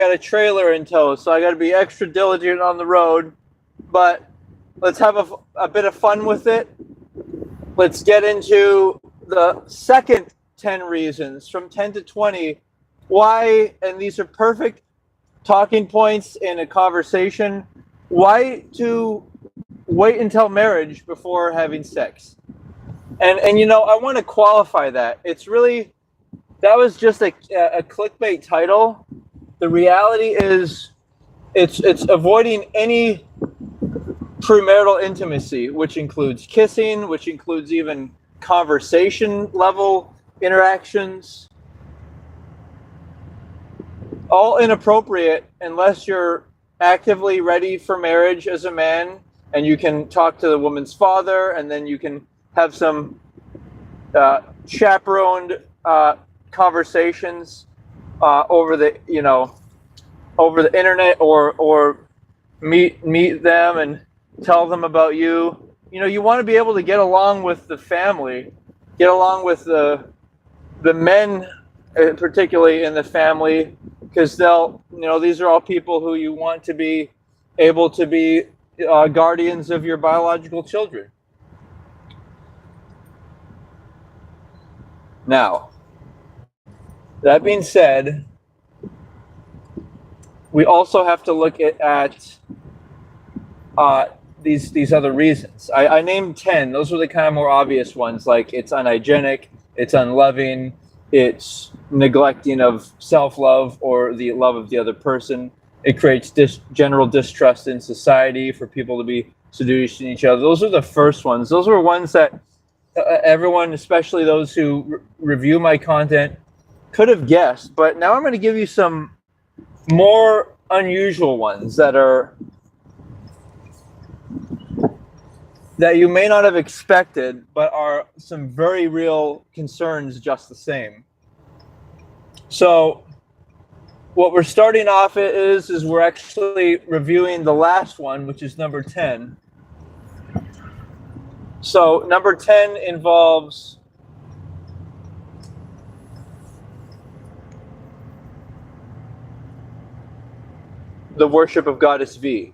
got a trailer in tow, so I got to be extra diligent on the road. But let's have a bit of fun with it. Let's get into the second 10 reasons from 10 to 20 why, and these are perfect talking points in a conversation, why to wait until marriage before having sex. And you know, I want to qualify that. It's really, that was just a clickbait title. The reality is it's avoiding any premarital intimacy, which includes kissing, which includes even conversation level interactions. All inappropriate unless you're actively ready for marriage as a man, and you can talk to the woman's father, and then you can have some chaperoned conversations over the internet, or meet them and tell them about you. You know, you want to be able to get along with the family, get along with the men, particularly in the family, because these are all people who you want to be able to be guardians of your biological children. Now, that being said, we also have to look at these other reasons. I named 10. Those were the kind of more obvious ones, like it's unhygienic, it's unloving, it's neglecting of self-love or the love of the other person. It creates general distrust in society for people to be seducing each other. Those are the first ones. Those were ones that everyone, especially those who review my content, could have guessed. But now I'm going to give you some more unusual ones that you may not have expected, but are some very real concerns just the same. So what we're starting off is we're actually reviewing the last one, which is number 10. So number 10 involves the worship of goddess V.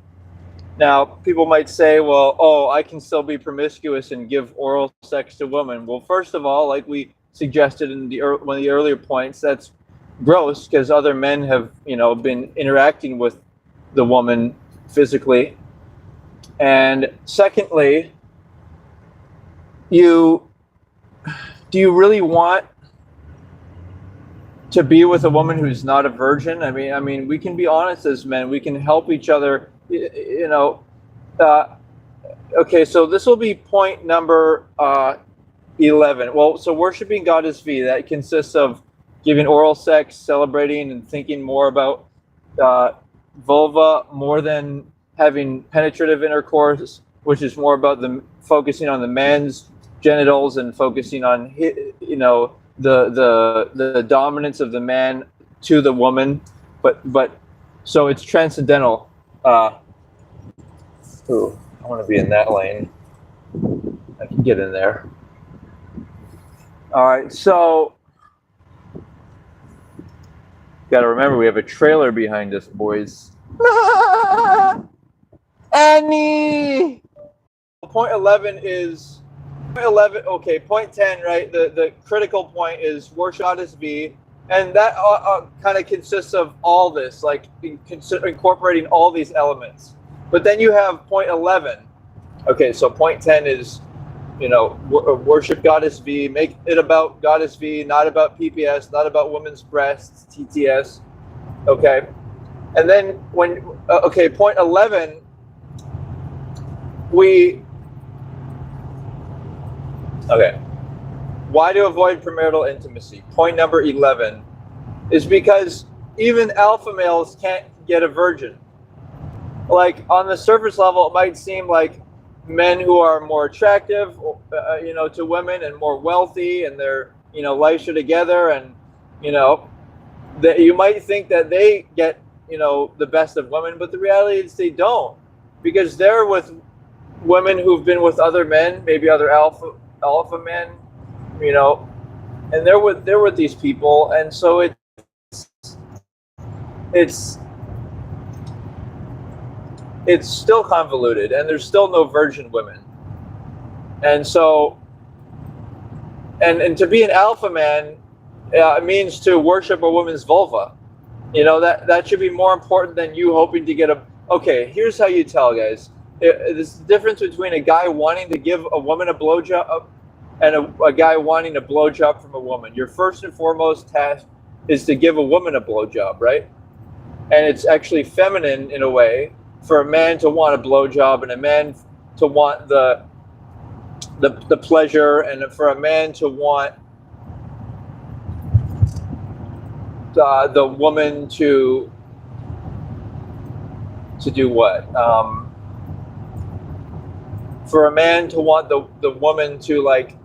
Now, people might say, well, I can still be promiscuous and give oral sex to women. Well, first of all, like we suggested in one of the earlier points, that's gross because other men have, been interacting with the woman physically. And secondly, do you really want to be with a woman who's not a virgin? I mean, we can be honest as men. We can help each other. Okay, so this will be point number 11. Well, so worshiping goddess V, that consists of giving oral sex, celebrating, and thinking more about vulva more than having penetrative intercourse, which is more about focusing on the man's genitals and focusing on the dominance of the man to the woman, but so it's transcendental. I want to be in that lane. I can get in there. All right, so got to remember we have a trailer behind us, boys. Annie. Point 11 is okay. Point 10, right? The critical point is worship goddess V, and that kind of consists of all this, like incorporating all these elements. But then you have point 11. Okay, so point 10 is, worship goddess V, make it about goddess V, not about PPS, not about women's breasts, TTS. Okay, and then point 11, why to avoid premarital intimacy? Point number 11 is because even alpha males can't get a virgin. Like, on the surface level, it might seem like men who are more attractive, to women and more wealthy, and their, lives are together, and, that you might think that they get, the best of women, but the reality is they don't, because they're with women who've been with other men, maybe other alpha men, and they're with these people, and so it's still convoluted, and there's still no virgin women. And so, and to be an alpha man, it means to worship a woman's vulva. You know, that should be more important than you hoping to get a. Okay, here's how you tell, guys. There's the difference between a guy wanting to give a woman a blowjob and a guy wanting a blowjob from a woman. Your first and foremost task is to give a woman a blowjob, right? And it's actually feminine in a way for a man to want a blowjob and a man to want the pleasure, and for a man to want the woman to do what? For a man to want the woman to like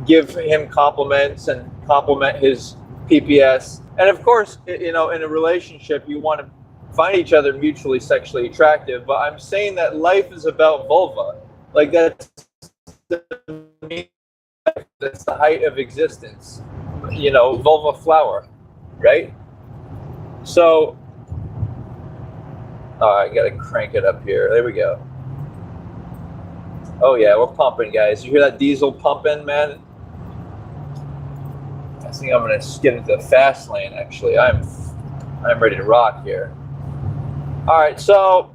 give him compliments and compliment his PPS. And of course, you know, in a relationship, you want to find each other mutually sexually attractive. But I'm saying that life is about vulva. Like that's the height of existence. You know, vulva flower, right? So, I gotta crank it up here. There we go. Oh yeah, we're pumping, guys. You hear that diesel pumping, man? I think I'm gonna get into the fast lane. Actually, I'm ready to rock here. All right, so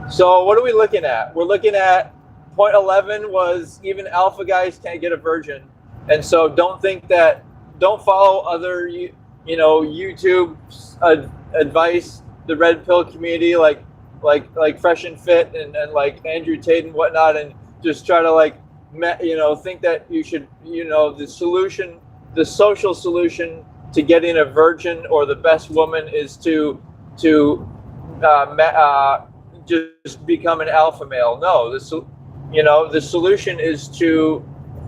what are we looking at? We're looking at point 11 was even alpha guys can't get a virgin, and so don't follow other YouTube advice, the red pill community like Fresh and Fit and like Andrew Tate and whatnot, and just try to think that you should, the social solution to getting a virgin or the best woman is to just become an alpha male. No, the solution is to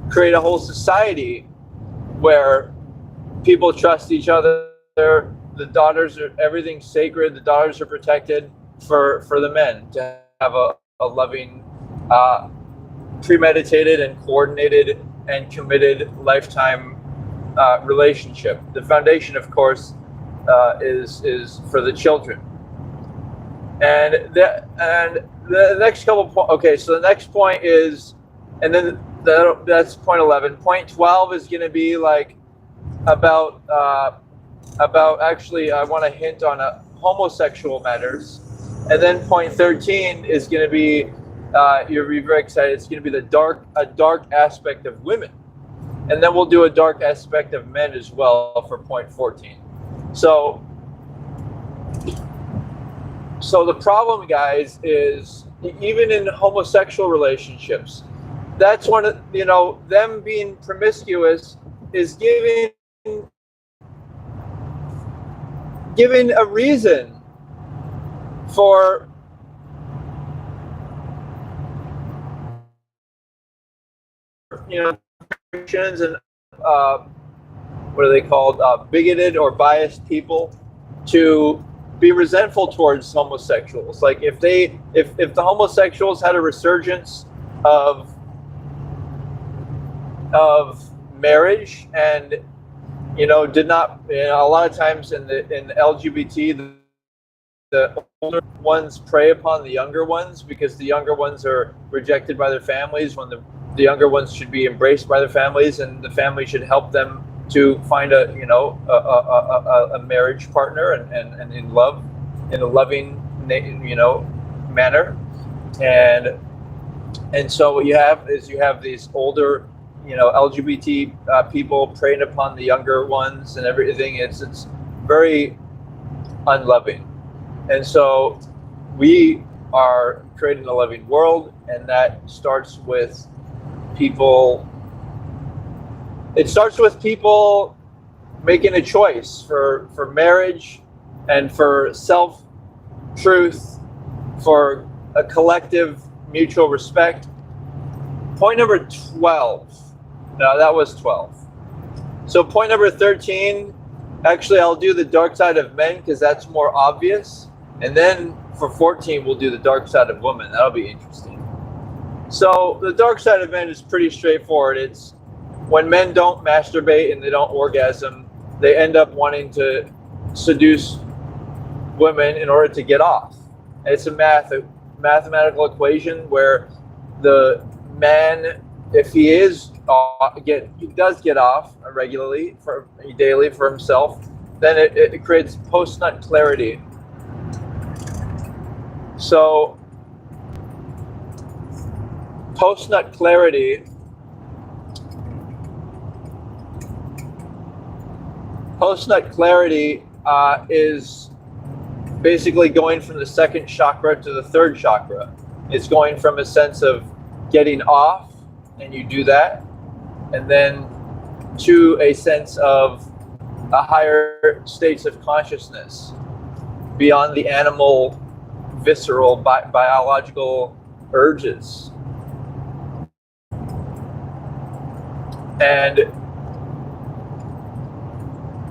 create a whole society where people trust each other. The daughters are, everything's sacred. The daughters are protected for the men to have a loving, premeditated and coordinated and committed lifetime relationship. The foundation, of course, is for the children. And the next couple points. Okay, so the next point is, and then that's point 11. Point 12 is going to be like about actually, I want to hint on homosexual matters. And then point 13 is going to be, you'll be very excited, it's going to be a dark aspect of women. And then we'll do a dark aspect of men as well for point 14. So the problem, guys, is even in homosexual relationships, that's one of, them being promiscuous is giving a reason for Christians and what are they called, bigoted or biased people to be resentful towards homosexuals. Like if the homosexuals had a resurgence of marriage and did not, a lot of times in the LGBT, the older ones prey upon the younger ones because the younger ones are rejected by their families when the younger ones should be embraced by their families, and the family should help them to find a marriage partner and in love, in a loving manner. And so what you have is these older LGBT people preying upon the younger ones and everything. It's very unloving. And so we are creating a loving world, and that starts with people. It starts with people making a choice for marriage and for self-truth, for a collective mutual respect. Point number 12. No, that was 12. So point number 13, actually I'll do the dark side of men because that's more obvious. And then for 14, we'll do the dark side of women. That'll be interesting. So the dark side of men is pretty straightforward. It's when men don't masturbate and they don't orgasm, they end up wanting to seduce women in order to get off. And it's a mathematical equation where the man, if he does get off regularly daily for himself, then it creates post-nut clarity. So post-nut clarity is basically going from the second chakra to the third chakra. It's going from a sense of getting off, and you do that, and then to a sense of a higher states of consciousness beyond the animal, visceral, biological urges. And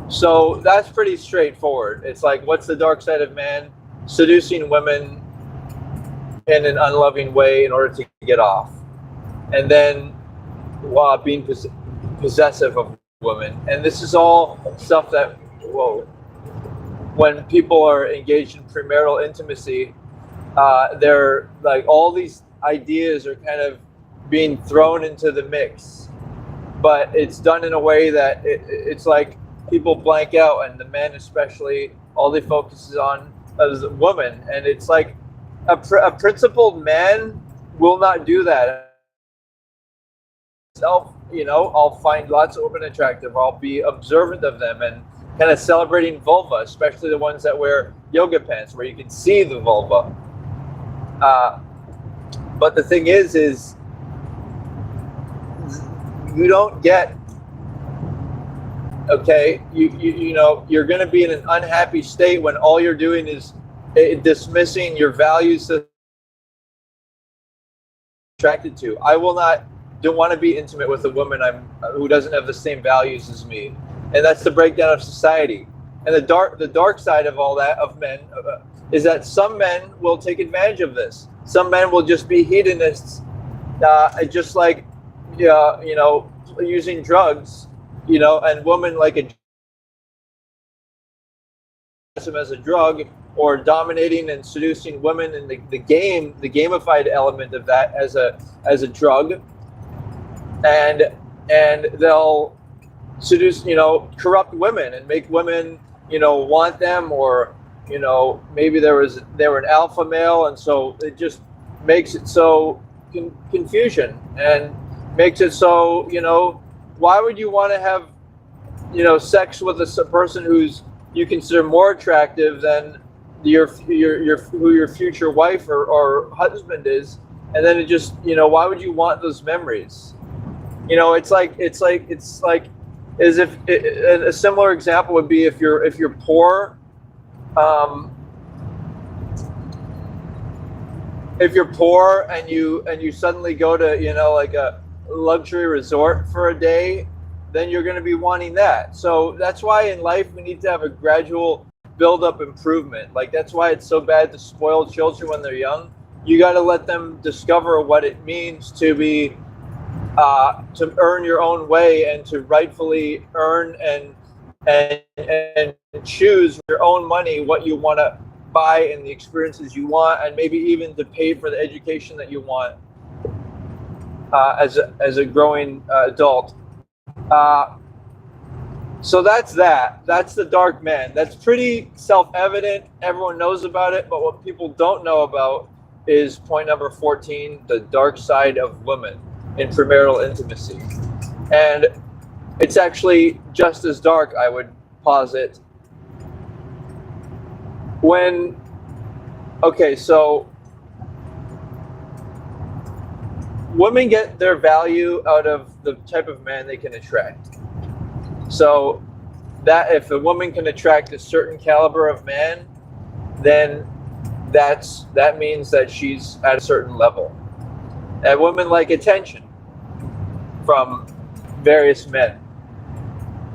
so that's pretty straightforward. It's like, what's the dark side of man? Seducing women in an unloving way in order to get off. And then being possessive of women. And this is all stuff that, when people are engaged in premarital intimacy, they're like, all these ideas are kind of being thrown into the mix. But it's done in a way that it's like, people blank out, and the men especially, all they focus on is the woman. And it's like a principled man will not do that. I'll find lots of women attractive. I'll be observant of them and kind of celebrating vulva, especially the ones that wear yoga pants where you can see the vulva. But the thing is you don't get, okay, you're going to be in an unhappy state when all you're doing is dismissing your values that you're attracted to. I don't want to be intimate with a woman who doesn't have the same values as me, and that's the breakdown of society. And the dark side of all that, of men, is that some men will take advantage of this. Some men will just be hedonists, just like using drugs. And women like as a drug, or dominating and seducing women in the gamified element of that as a drug, and they'll seduce, corrupt women and make women, want them, or maybe they were an alpha male, and so it just makes it so confusion, and makes it so, why would you want to have, sex with a person who's you consider more attractive than who your future wife or husband is? And then it just, why would you want those memories? It's like as if a similar example would be if you're poor. If you're poor and you suddenly go to like a luxury resort for a day, then you're going to be wanting that. So that's why in life we need to have a gradual build-up improvement. Like, that's why it's so bad to spoil children when they're young. You got to let them discover what it means to be to earn your own way, and to rightfully earn and choose your own money what you want to buy and the experiences you want, and maybe even to pay for the education that you want. As a growing adult. So that's the dark man. That's pretty self-evident. Everyone knows about it, but what people don't know about is point number 14, the dark side of women in premarital intimacy. And it's actually just as dark, I would posit. So women get their value out of the type of man they can attract. So that if a woman can attract a certain caliber of man, then that means that she's at a certain level. And women like attention from various men.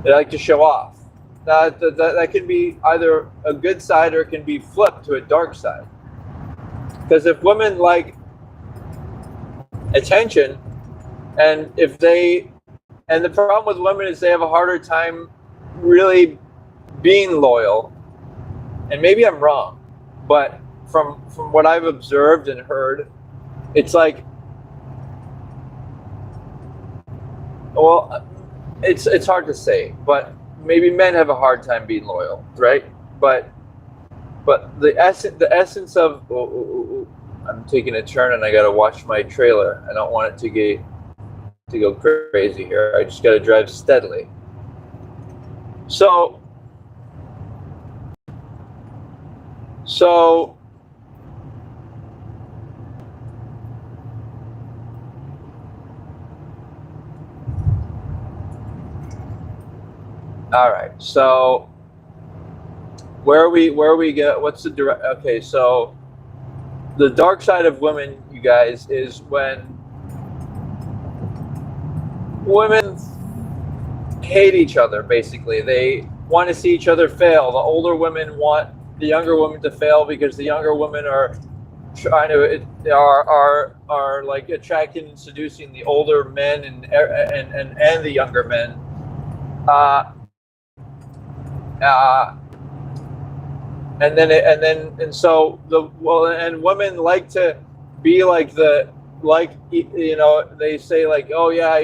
They like to show off. That can be either a good side, or it can be flipped to a dark side. Because if women like attention, and the problem with women is they have a harder time really being loyal, and maybe I'm wrong, but from what I've observed and heard, it's like, well, it's hard to say, but maybe men have a hard time being loyal, right? But the essence of I'm taking a turn and I gotta watch my trailer. I don't want it to go crazy here. I just gotta drive steadily. So all right. So where we get, what's the direct? Okay, so the dark side of women, you guys, is when women hate each other. Basically, they want to see each other fail. The older women want the younger women to fail because the younger women are trying to are like attracting and seducing the older men and the younger men. And so women like to be like they say like, oh yeah,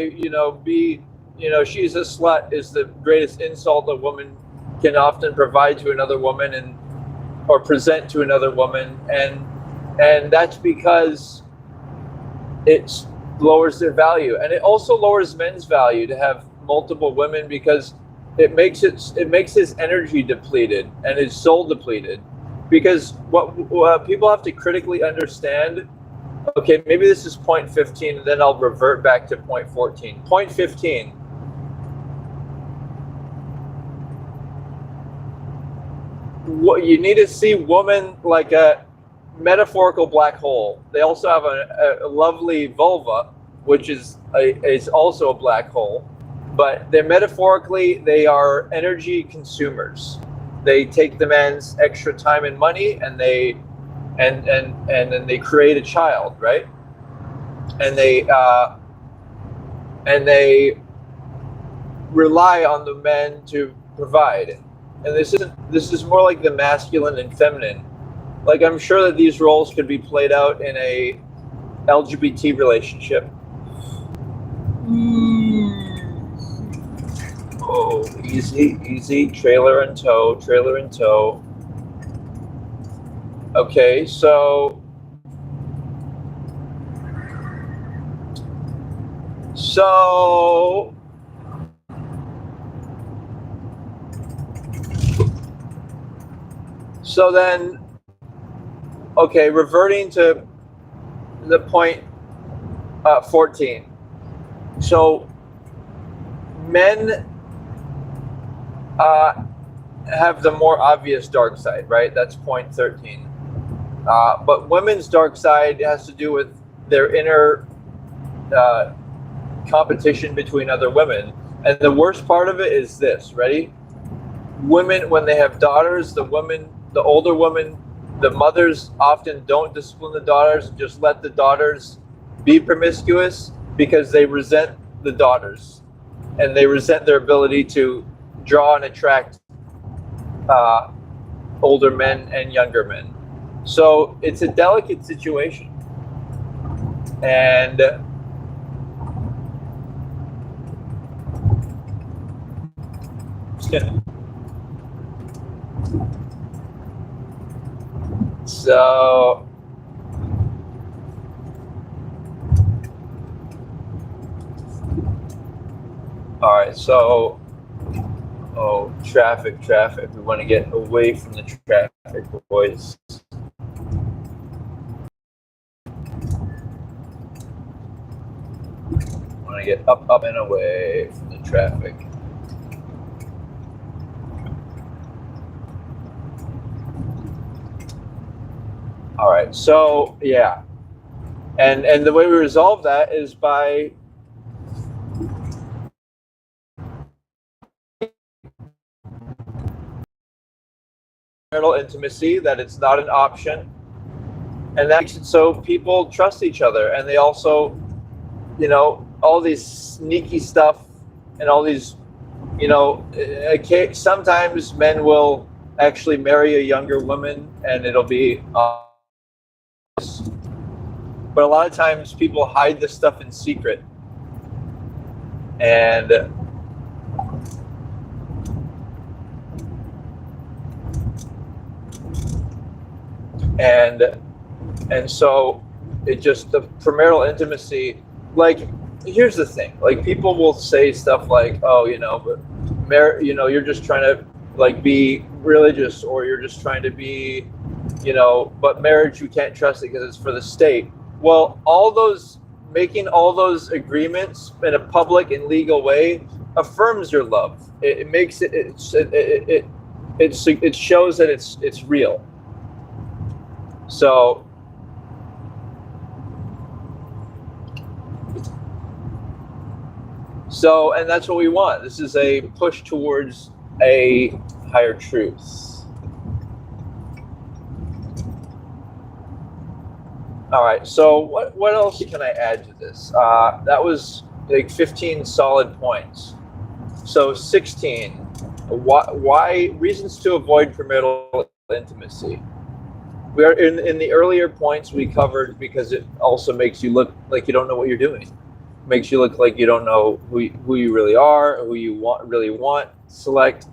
she's a slut is the greatest insult a woman can often provide to another woman or present to another woman, and that's because it lowers their value, and it also lowers men's value to have multiple women because it makes his energy depleted and his soul depleted. Because what people have to critically understand, okay, maybe this is point 15 and then I'll revert back to point 14. Point 15. What you need to see women like a metaphorical black hole. They also have a lovely vulva, which is also a black hole. But they're metaphorically, they are energy consumers. They take the man's extra time and money, and then they create a child, right? And they rely on the men to provide. And this is more like the masculine and feminine. Like, I'm sure that these roles could be played out in a LGBT relationship. Oh, easy, trailer in tow. Okay, so then, okay, reverting to the point 14. So men have the more obvious dark side, right? That's point 13. But women's dark side has to do with their inner competition between other women. And the worst part of it is this, ready? Women, when they have daughters, the older women, the mothers often don't discipline the daughters and just let the daughters be promiscuous because they resent the daughters and they resent their ability to draw and attract older men and younger men. So it's a delicate situation. And so all right, so traffic. We want to get away from the traffic, boys. We want to get up and away from the traffic. All right, so yeah, and the way we resolve that is by marital intimacy, that it's not an option, and that makes it so people trust each other, and they also, all these sneaky stuff and all these, sometimes men will actually marry a younger woman and it'll be but a lot of times people hide this stuff in secret, and so it just, the premarital intimacy, like, here's the thing, like, people will say stuff like, oh, but you're just trying to like be religious, or you're just trying to be, but marriage, you can't trust it because it's for the state. Well, making all those agreements in a public and legal way affirms your love. It makes it shows that it's real. So and that's what we want. This is a push towards a higher truth. All right, so what else can I add to this? That was like 15 solid points. So 16, why reasons to avoid premarital intimacy. We are in the earlier points we covered, because it also makes you look like you don't know what you're doing. Makes you look like you don't know who you really are, who you really want. Select.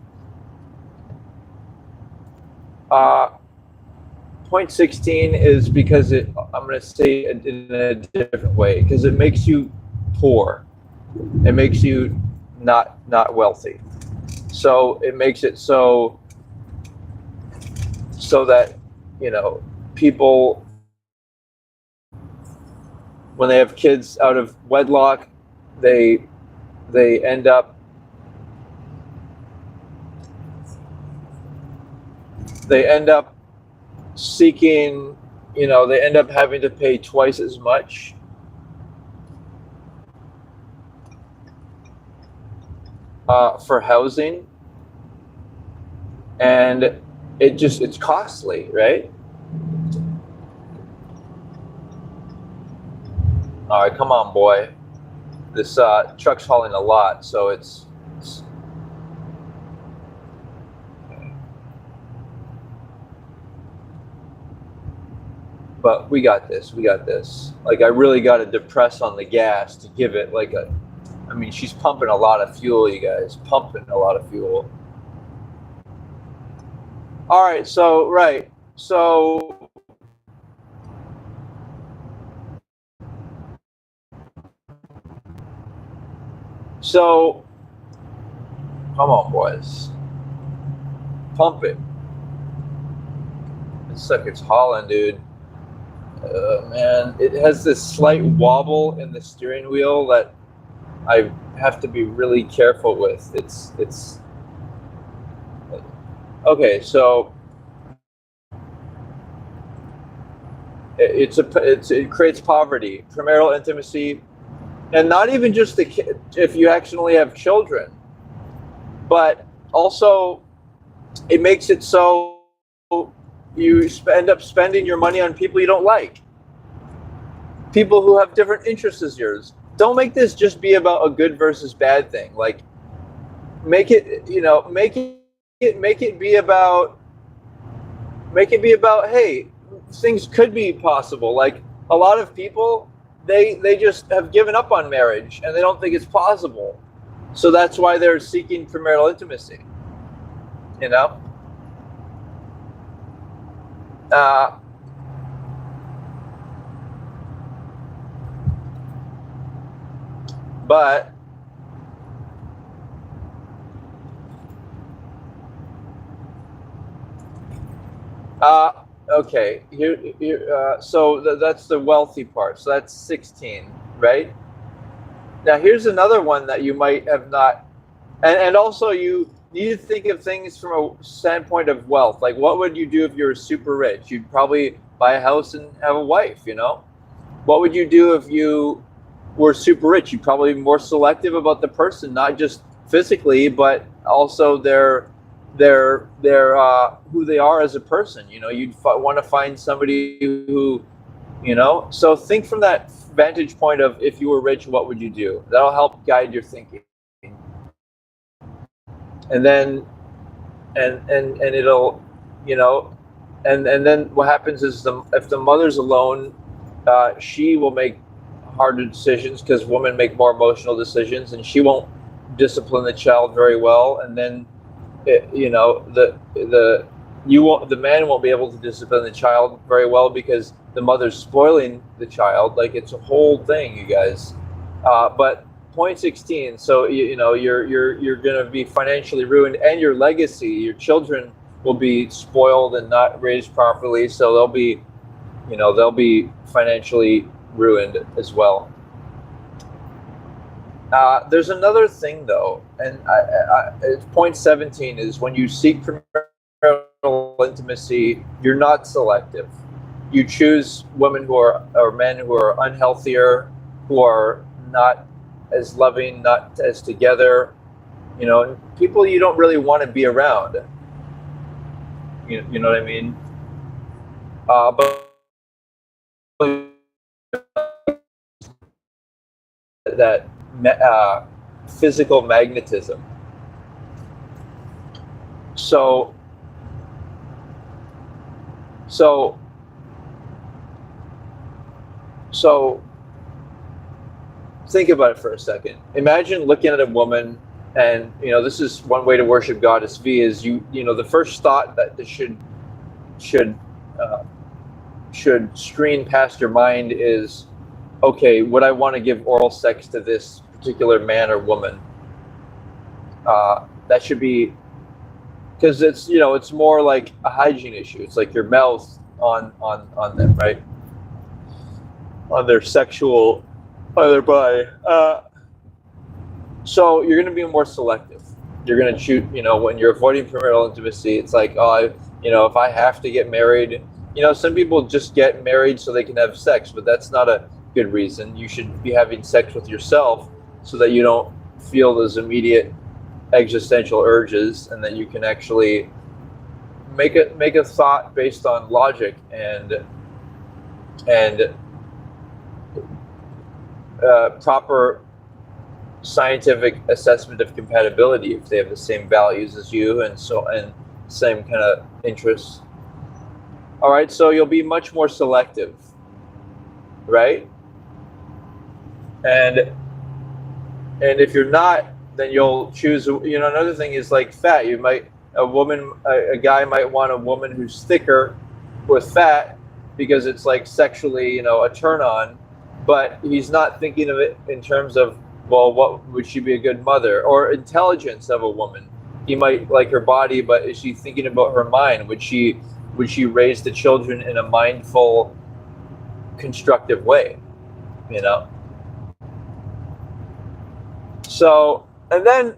Point 16 is because I'm going to say it in a different way, because it makes you poor. It makes you not wealthy. So it makes it so that, people, when they have kids out of wedlock, they end up seeking, they end up having to pay twice as much for housing, and it's costly, right? All right, come on, boy. This truck's hauling a lot, so it's but we got this. Like, I really got to depress on the gas to give it like she's pumping a lot of fuel, you guys. Pumping a lot of fuel. All right, so come on, boys. Pump it. It's like it's hauling, dude. Man, it has this slight wobble in the steering wheel that I have to be really careful with. It's okay. So it creates poverty, premarital intimacy, and not even just if you actually have children, but also it makes it so you end up spending your money on people you don't like, people who have different interests as yours. Don't make this just be about a good versus bad thing. Like, make it be about, hey, things could be possible. Like, a lot of people, they just have given up on marriage and they don't think it's possible, so that's why they're seeking premarital intimacy. But okay, so that's the wealthy part. So that's 16, right? Now here's another one that you might have not, and also you need to think of things from a standpoint of wealth. Like, what would you do if you were super rich? You'd probably buy a house and have a wife, What would you do if you were super rich? You'd probably be more selective about the person, not just physically, but also their who they are as a person. You'd want to find somebody who, so think from that vantage point of, if you were rich, what would you do? That'll help guide your thinking. And then and it'll, you know, and then what happens is if the mother's alone, she will make harder decisions because women make more emotional decisions, and she won't discipline the child very well, and then you know, the man won't be able to discipline the child very well because the mother's spoiling the child. Like, it's a whole thing, you guys. But point 16. So you know, you're going to be financially ruined, and your legacy, your children will be spoiled and not raised properly. So they'll be financially ruined as well. There's another thing though, and it's point 17 is when you seek premarital intimacy, you're not selective. You choose women or men who are unhealthier, who are not as loving, not as together, you know, people you don't really want to be around. You know what I mean? But that physical magnetism. So think about it for a second. Imagine looking at a woman, and you know, this is one way to worship Goddess V, is you know, the first thought that this should screen past your mind is, okay, would I want to give oral sex to this particular man or woman? That should be, because it's, you know, it's more like a hygiene issue. It's like your mouth on them, right? On their sexual, on their body. So you're going to be more selective. You're going to choose, you know, when you're avoiding premarital intimacy, it's like, you know, if I have to get married, you know, some people just get married so they can have sex, but that's not a good reason. You should be having sex with yourself so that you don't feel those immediate existential urges, and that you can actually make a thought based on logic and proper scientific assessment of compatibility if they have the same values as you, and same kind of interests. All right, so you'll be much more selective, right? And if you're not, then you'll choose, you know, another thing is like fat. A guy might want a woman who's thicker with fat because it's like sexually, you know, a turn on, but he's not thinking of it in terms of, well, what would she be a good mother, or intelligence of a woman. He might like her body, but is she thinking about her mind? Would she raise the children in a mindful, constructive way, you know? So, and then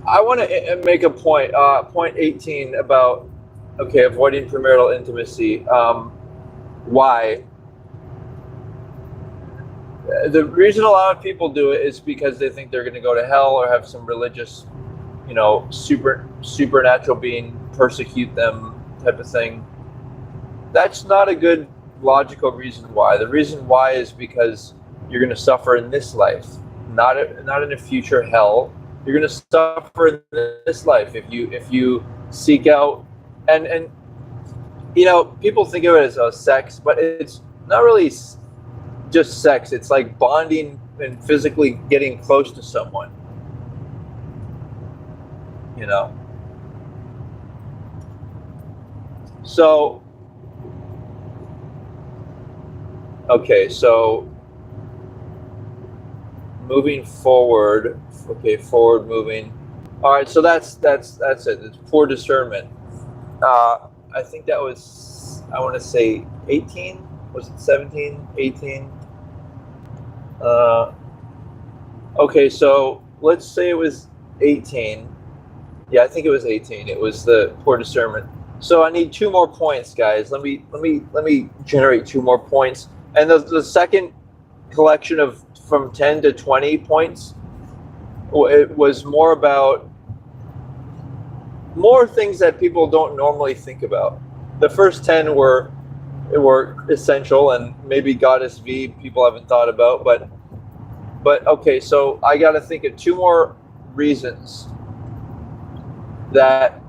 I want to make a point, point 18 about, okay, avoiding premarital intimacy. Why? The reason a lot of people do it is because they think they're going to go to hell or have some religious, you know, supernatural being persecute them type of thing. That's not a good logical reason why. The reason why is because you're going to suffer in this life, not in a future hell. You're going to suffer in this life if you seek out, and you know, people think of it as sex, but it's not really just sex. It's like bonding and physically getting close to someone, you know. So okay, so moving forward. Okay, forward moving. All right, so that's it. It's poor discernment. I think that was, I want to say 18. Was it 17? 18? Okay, so let's say it was 18. Yeah, I think it was 18. It was the poor discernment. So I need 2 more points, guys. Let me generate 2 more points. And the second collection of from 10 to 20 points, it was more about more things that people don't normally think about. The first 10 were essential, and maybe Goddess V people haven't thought about, but okay, so I got to think of 2 more reasons that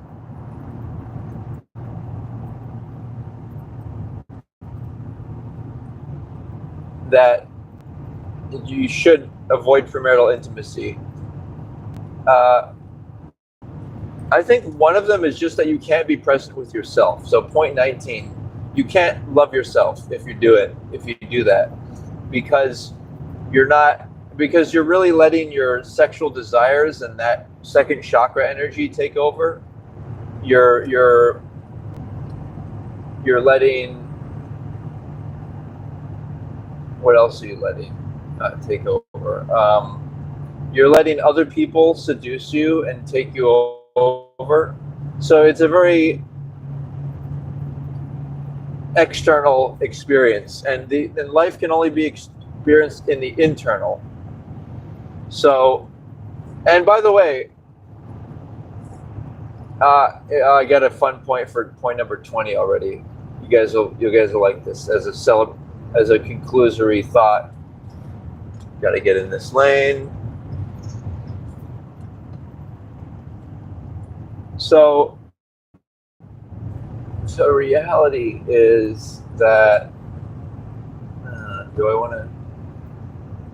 you should avoid premarital intimacy. I think one of them is just that you can't be present with yourself. So point 19, you can't love yourself if you do that, because you're really letting your sexual desires and that second chakra energy take over. You're letting, what else are you letting take over? You're letting other people seduce you and take you over. So it's a very external experience, and life can only be experienced in the internal. So, and by the way, I got a fun point for point number 20 already. You guys will like this as a conclusory thought. Got to get in this lane. So reality is that, do I want to,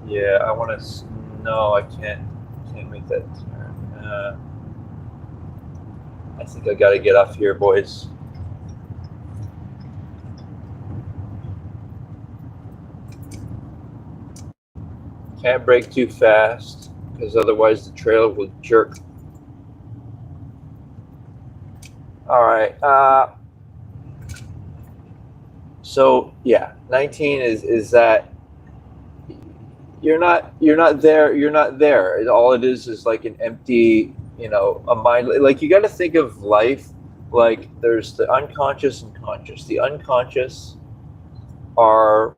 yeah, I want to, no, I can't make that turn. I think I got to get off here, boys. Can't brake too fast, because otherwise the trailer will jerk. All right. So yeah, 19 is that you're not there. All it is like an empty, a mind. Like, you got to think of life like there's the unconscious and conscious. The unconscious are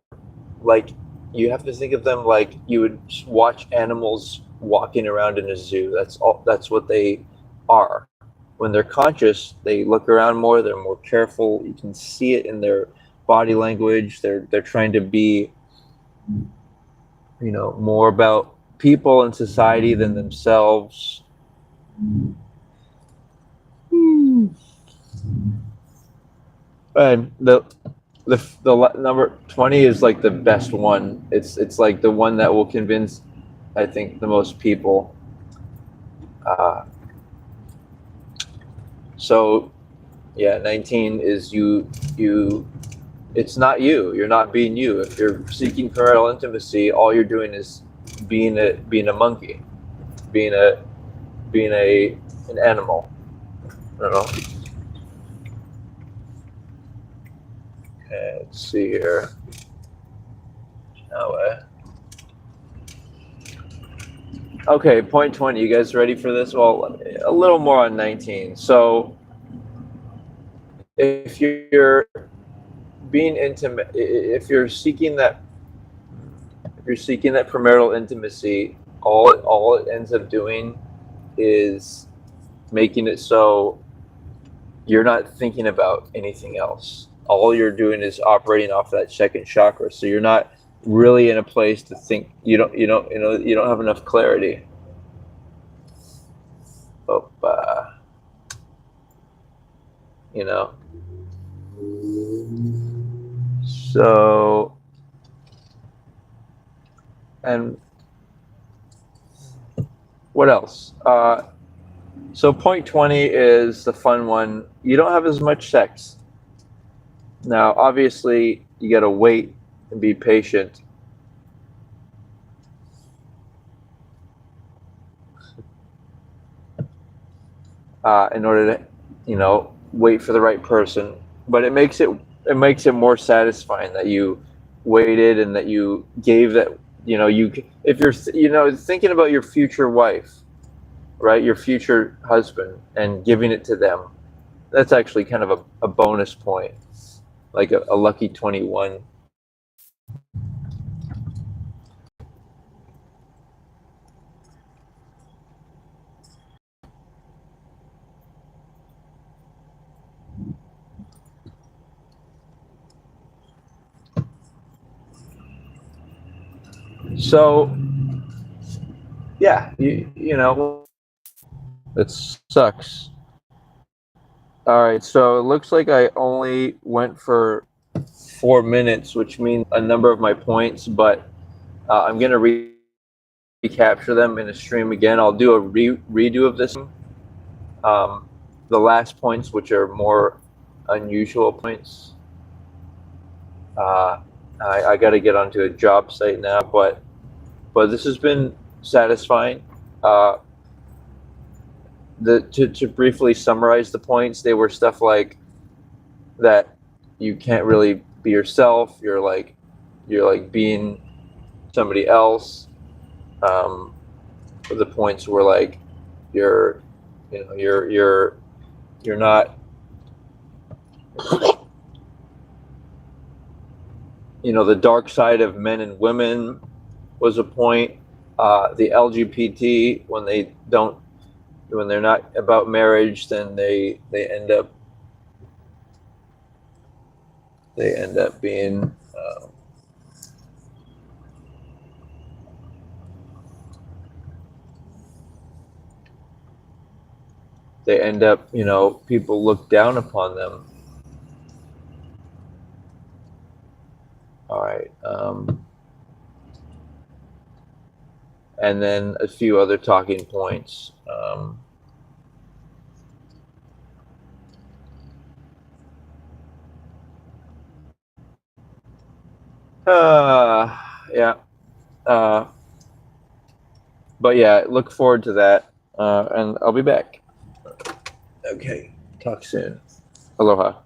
like, you have to think of them like you would watch animals walking around in a zoo. That's what they are. When they're conscious, they look around more, they're more careful. You can see it in their body language. They're trying to be, more about people and society than themselves. And the number 20 is like the best one. It's like the one that will convince, I think, the most people. So yeah, 19 is you it's not you. You're not being you. If you're seeking premarital intimacy, all you're doing is being a monkey, being an animal. I don't know. Okay, let's see here. Okay, point 20. You guys ready for this? Well, a little more on 19. So if you're being intimate, if you're seeking that premarital intimacy, all it ends up doing is making it so you're not thinking about anything else. All you're doing is operating off that second chakra. So you're not really in a place to think. You don't have enough clarity. So, and what else? So point 20 is the fun one. You don't have as much sex. Now, obviously, you got to wait and be patient. In order to, wait for the right person. But it makes it more satisfying that you waited and that you gave that, if you're, thinking about your future wife, right, your future husband, and giving it to them, that's actually kind of a bonus point, like a lucky 21. So yeah, it sucks. All right, so it looks like I only went for 4 minutes, which means a number of my points, but I'm going to recapture them in a stream again. I'll do a redo of this. The last points, which are more unusual points. I got to get onto a job site now, but this has been satisfying. To briefly summarize the points, they were stuff like that you can't really be yourself. You're like being somebody else. The points were like you're not, the dark side of men and women was a point. The LGBT, when they're not about marriage, then they end up being people look down upon them. All right. And then a few other talking points. Yeah. But yeah, look forward to that. And I'll be back. Okay. Talk soon. Aloha.